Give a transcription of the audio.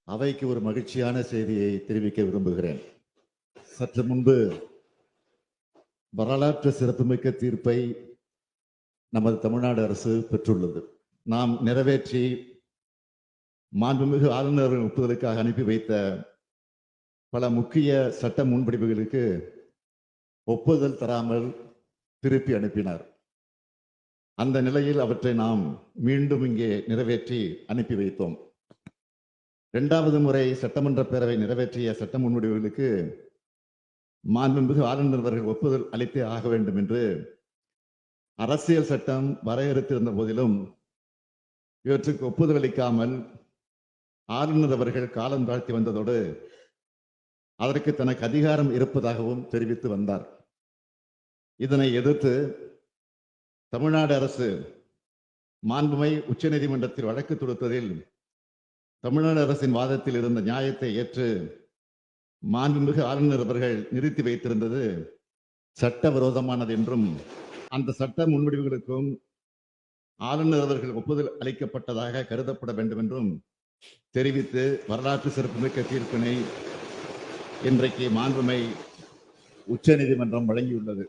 அவைக்கு ஒரு மகிழ்ச்சியான செய்தியை தெரிவிக்க விரும்புகிறேன். சற்று முன்பு வரலாற்று சிறப்புமிக்க தீர்ப்பை நமது தமிழ்நாடு அரசு பெற்றுள்ளது. நாம் நிறைவேற்றி மாண்புமிகு ஆளுநரின் ஒப்புதலுக்காக அனுப்பி வைத்த பல முக்கிய சட்ட முன்வடிவுகளுக்கு ஒப்புதல் தராமல் திருப்பி அனுப்பினார். அந்த நிலையில் அவற்றை நாம் மீண்டும் இங்கே நிறைவேற்றி அனுப்பி வைத்தோம். இரண்டாவது முறை சட்டமன்ற பேரவை நிறைவேற்றிய சட்ட முன்வடிவுகளுக்கு மாண்புமிகு ஆளுநர் அவர்கள் ஒப்புதல் அளித்தே ஆக வேண்டும் என்று அரசியல் சட்டம் வரையறுத்திருந்த போதிலும் இவற்றுக்கு ஒப்புதல் அளிக்காமல் ஆளுநர் அவர்கள் காலம் தாழ்த்தி வந்ததோடு அதற்கு தனக்கு அதிகாரம் இருப்பதாகவும் தெரிவித்து வந்தார். இதனை எதிர்த்து தமிழ்நாடு அரசு மாண்புமை உச்சநீதிமன்றத்தில் வழக்கு தொடுத்ததில் தமிழ்நாடு அரசின் வாதத்தில் இருந்த நியாயத்தை ஏற்று மாண்புமிகு ஆளுநர் அவர்கள் நிறுத்தி வைத்திருந்தது சட்டவிரோதமானது என்றும் அந்த சட்ட முன்வடிவுகளுக்கும் ஆளுநர் அவர்கள் ஒப்புதல் அளிக்கப்பட்டதாக கருதப்பட வேண்டும் என்றும் தெரிவித்து வரலாற்று சிறப்புமிக்க தீர்ப்பினை இன்றைக்கு மாண்புமை உச்சநீதிமன்றம் வழங்கியுள்ளது.